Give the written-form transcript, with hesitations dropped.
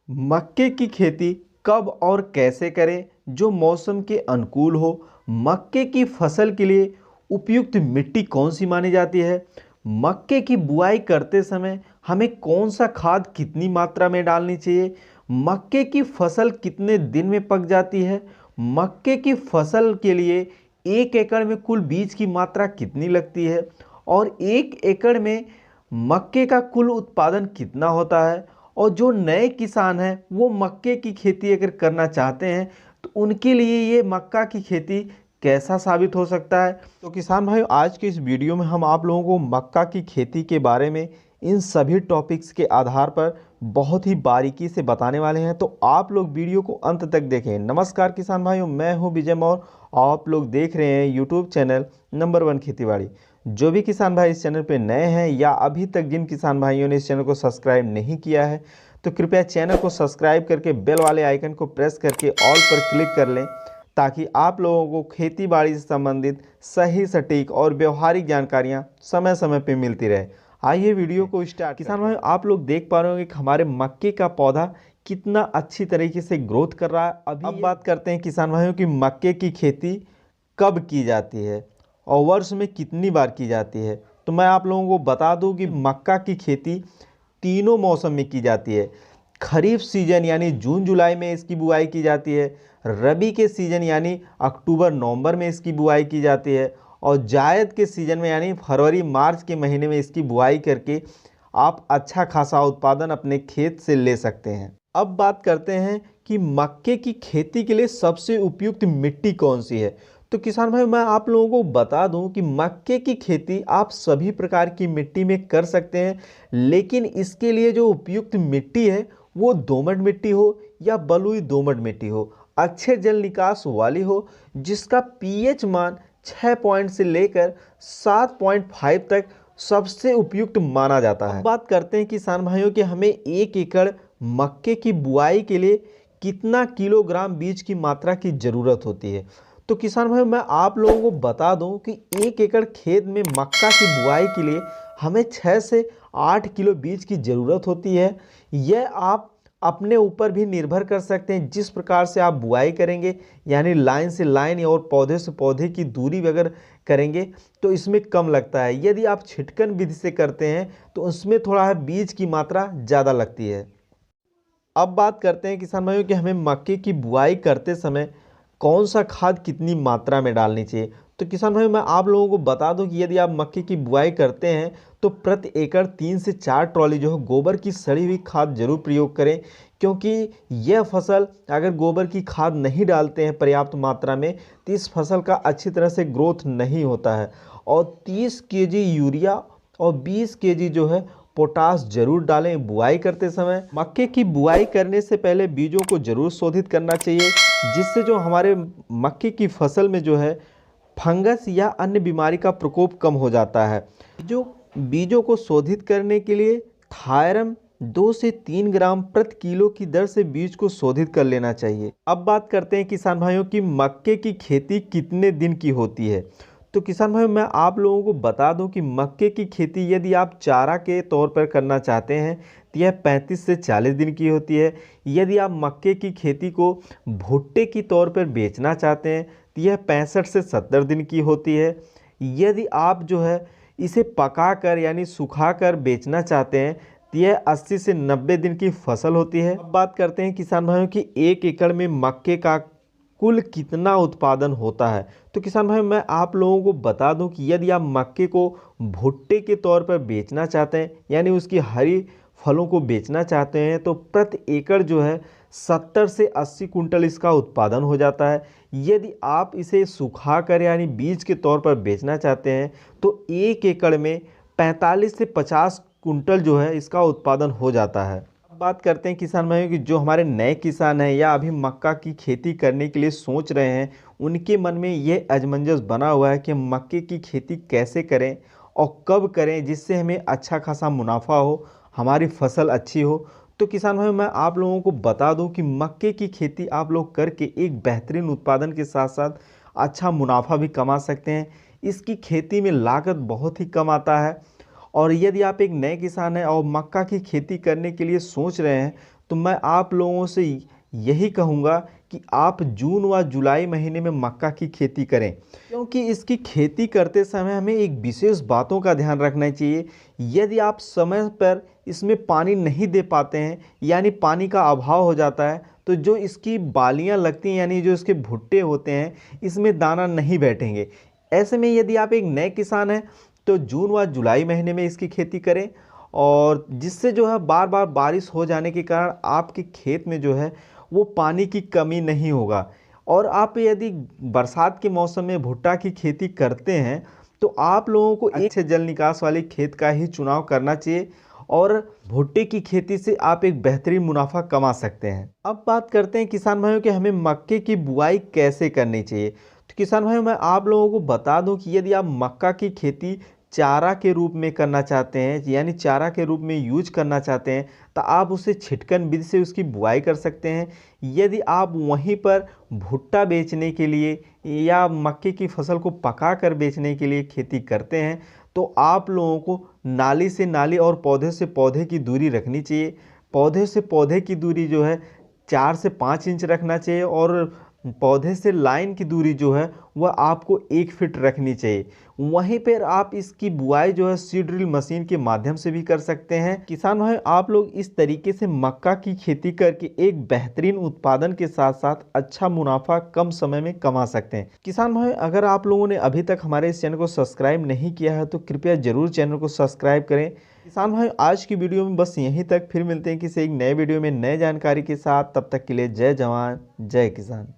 मक्के की खेती कब और कैसे करें जो मौसम के अनुकूल हो। मक्के की फसल के लिए उपयुक्त मिट्टी कौन सी मानी जाती है। मक्के की बुआई करते समय हमें कौन सा खाद कितनी मात्रा में डालनी चाहिए। मक्के की फसल कितने दिन में पक जाती है। मक्के की फसल के लिए 1 एकड़ में कुल बीज की मात्रा कितनी लगती है और 1 एकड़ में मक्के का कुल उत्पादन कितना होता है। और जो नए किसान हैं वो मक्के की खेती अगर करना चाहते हैं तो उनके लिए ये मक्का की खेती कैसा साबित हो सकता है। तो किसान भाइयों, आज के इस वीडियो में हम आप लोगों को मक्का की खेती के बारे में इन सभी टॉपिक्स के आधार पर बहुत ही बारीकी से बताने वाले हैं, तो आप लोग वीडियो को अंत तक देखें। नमस्कार किसान भाइयों, मैं हूं विजय मौर्य। आप लोग देख रहे हैं यूट्यूब चैनल नंबर 1 खेतीबाड़ी। जो भी किसान भाई इस चैनल पे नए हैं या अभी तक जिन किसान भाइयों ने इस चैनल को सब्सक्राइब नहीं किया है तो कृपया चैनल को सब्सक्राइब करके बेल वाले आइकन को प्रेस करके ऑल पर क्लिक कर लें, ताकि आप लोगों को खेती बाड़ी से संबंधित सही सटीक और व्यवहारिक जानकारियां समय समय पे मिलती रहे। आइए वीडियो को स्टार्ट। किसान भाई, आप लोग देख पा रहे होंगे कि हमारे मक्के का पौधा कितना अच्छी तरीके से ग्रोथ कर रहा है। अब बात करते हैं किसान भाइयों की मक्के की खेती कब की जाती है और वर्ष में कितनी बार की जाती है। तो मैं आप लोगों को बता दूं कि मक्का की खेती तीनों मौसम में की जाती है। खरीफ सीजन यानी जून जुलाई में इसकी बुआई की जाती है। रबी के सीजन यानी अक्टूबर नवंबर में इसकी बुआई की जाती है। और जायद के सीजन में यानी फरवरी मार्च के महीने में इसकी बुआई करके आप अच्छा खासा उत्पादन अपने खेत से ले सकते हैं। अब बात करते हैं कि मक्के की खेती के लिए सबसे उपयुक्त मिट्टी कौन सी है। तो किसान भाई, मैं आप लोगों को बता दूं कि मक्के की खेती आप सभी प्रकार की मिट्टी में कर सकते हैं, लेकिन इसके लिए जो उपयुक्त मिट्टी है वो दोमट मिट्टी हो या बलुई दोमट मिट्टी हो, अच्छे जल निकास वाली हो, जिसका पीएच मान 6 पॉइंट से लेकर 7.5 तक सबसे उपयुक्त माना जाता है। अब बात करते हैं किसान भाइयों कि हमें 1 एकड़ मक्के की बुआई के लिए कितना किलोग्राम बीज की मात्रा की ज़रूरत होती है। तो किसान भाइयों, मैं आप लोगों को बता दूं कि 1 एकड़ खेत में मक्का की बुआई के लिए हमें 6 से 8 किलो बीज की ज़रूरत होती है। यह आप अपने ऊपर भी निर्भर कर सकते हैं, जिस प्रकार से आप बुआई करेंगे, यानी लाइन से लाइन और पौधे से पौधे की दूरी अगर करेंगे तो इसमें कम लगता है। यदि आप छिटकन विधि से करते हैं तो उसमें थोड़ा बीज की मात्रा ज़्यादा लगती है। अब बात करते हैं किसान भाइयों कि हमें मक्के की बुआई करते समय कौन सा खाद कितनी मात्रा में डालनी चाहिए। तो किसान भाइयों, मैं आप लोगों को बता दूं कि यदि आप मक्के की बुआई करते हैं तो प्रति एकड़ 3 से 4 ट्रॉली जो है गोबर की सड़ी हुई खाद जरूर प्रयोग करें, क्योंकि यह फसल अगर गोबर की खाद नहीं डालते हैं पर्याप्त मात्रा में तो इस फसल का अच्छी तरह से ग्रोथ नहीं होता है। और 30 केजी यूरिया और 20 केजी जो है पोटास जरूर डालें बुआई करते समय। मक्के की बुआई करने से पहले बीजों को जरूर शोधित करना चाहिए, जिससे जो हमारे मक्के की फसल में जो है फंगस या अन्य बीमारी का प्रकोप कम हो जाता है। जो बीजों को शोधित करने के लिए थायरम 2 से 3 ग्राम प्रति किलो की दर से बीज को शोधित कर लेना चाहिए। अब बात करते हैं किसान भाइयों की मक्के की खेती कितने दिन की होती है। तो किसान भाइयों, मैं आप लोगों को बता दूं कि मक्के की खेती यदि आप चारा के तौर पर करना चाहते हैं तो यह 35 से 40 दिन की होती है। यदि आप मक्के की खेती को भुट्टे की तौर पर बेचना चाहते हैं तो यह 65 से 70 दिन की होती है। यदि आप जो है इसे पका कर यानी सुखा कर बेचना चाहते हैं तो यह 80 से 90 दिन की फसल होती है। अब बात करते हैं किसान भाइयों कि 1 एकड़ में मक्के का कुल कितना उत्पादन होता है। तो किसान भाई, मैं आप लोगों को बता दूं कि यदि आप मक्के को भुट्टे के तौर पर बेचना चाहते हैं यानी उसकी हरी फलों को बेचना चाहते हैं तो प्रति एकड़ जो है 70 से 80 कुंटल इसका उत्पादन हो जाता है। यदि आप इसे सुखा कर यानी बीज के तौर पर बेचना चाहते हैं तो 1 एकड़ में 45 से 50 कुंटल जो है इसका उत्पादन हो जाता है। बात करते हैं किसान भाइयों की जो हमारे नए किसान हैं या अभी मक्का की खेती करने के लिए सोच रहे हैं, उनके मन में ये असमंजस बना हुआ है कि मक्के की खेती कैसे करें और कब करें जिससे हमें अच्छा खासा मुनाफा हो, हमारी फसल अच्छी हो। तो किसान भाइयों, मैं आप लोगों को बता दूं कि मक्के की खेती आप लोग करके एक बेहतरीन उत्पादन के साथ साथ अच्छा मुनाफा भी कमा सकते हैं। इसकी खेती में लागत बहुत ही कम आता है। और यदि आप एक नए किसान हैं और मक्का की खेती करने के लिए सोच रहे हैं तो मैं आप लोगों से यही कहूँगा कि आप जून व जुलाई महीने में मक्का की खेती करें, क्योंकि इसकी खेती करते समय हमें एक विशेष बातों का ध्यान रखना चाहिए। यदि आप समय पर इसमें पानी नहीं दे पाते हैं, यानी पानी का अभाव हो जाता है, तो जो इसकी बालियां लगती हैं, यानी जो इसके भुट्टे होते हैं, इसमें दाना नहीं बैठेंगे। ऐसे में यदि आप एक नए किसान हैं तो जून व जुलाई महीने में इसकी खेती करें, और जिससे जो है बार बार बारिश हो जाने के कारण आपके खेत में जो है वो पानी की कमी नहीं होगा। और आप यदि बरसात के मौसम में भुट्टा की खेती करते हैं तो आप लोगों को एक से जल निकास वाले खेत का ही चुनाव करना चाहिए, और भुट्टे की खेती से आप एक बेहतरीन मुनाफा कमा सकते हैं। अब बात करते हैं किसान भाइयों कि हमें मक्के की बुआई कैसे करनी चाहिए। तो किसान भाइयों, मैं आप लोगों को बता दूं कि यदि आप मक्का की खेती चारा के रूप में करना चाहते हैं, यानी चारा के रूप में यूज करना चाहते हैं, तो आप उसे छिटकन विधि से उसकी बुआई कर सकते हैं। यदि आप वहीं पर भुट्टा बेचने के लिए या मक्के की फसल को पका कर बेचने के लिए खेती करते हैं, तो आप लोगों को नाली से नाली और पौधे से पौधे की दूरी रखनी चाहिए। पौधे से पौधे की दूरी जो है 4 से 5 इंच रखना चाहिए, और पौधे से लाइन की दूरी जो है वह आपको 1 फीट रखनी चाहिए। वहीं पर आप इसकी बुआई जो है सीड ड्रिल मशीन के माध्यम से भी कर सकते हैं। किसान भाई, आप लोग इस तरीके से मक्का की खेती करके एक बेहतरीन उत्पादन के साथ साथ अच्छा मुनाफा कम समय में कमा सकते हैं। किसान भाई, अगर आप लोगों ने अभी तक हमारे इस चैनल को सब्सक्राइब नहीं किया है तो कृपया जरूर चैनल को सब्सक्राइब करें। किसान भाई, आज की वीडियो में बस यहीं तक, फिर मिलते हैं किसी एक नए वीडियो में नए जानकारी के साथ। तब तक के लिए जय जवान जय किसान।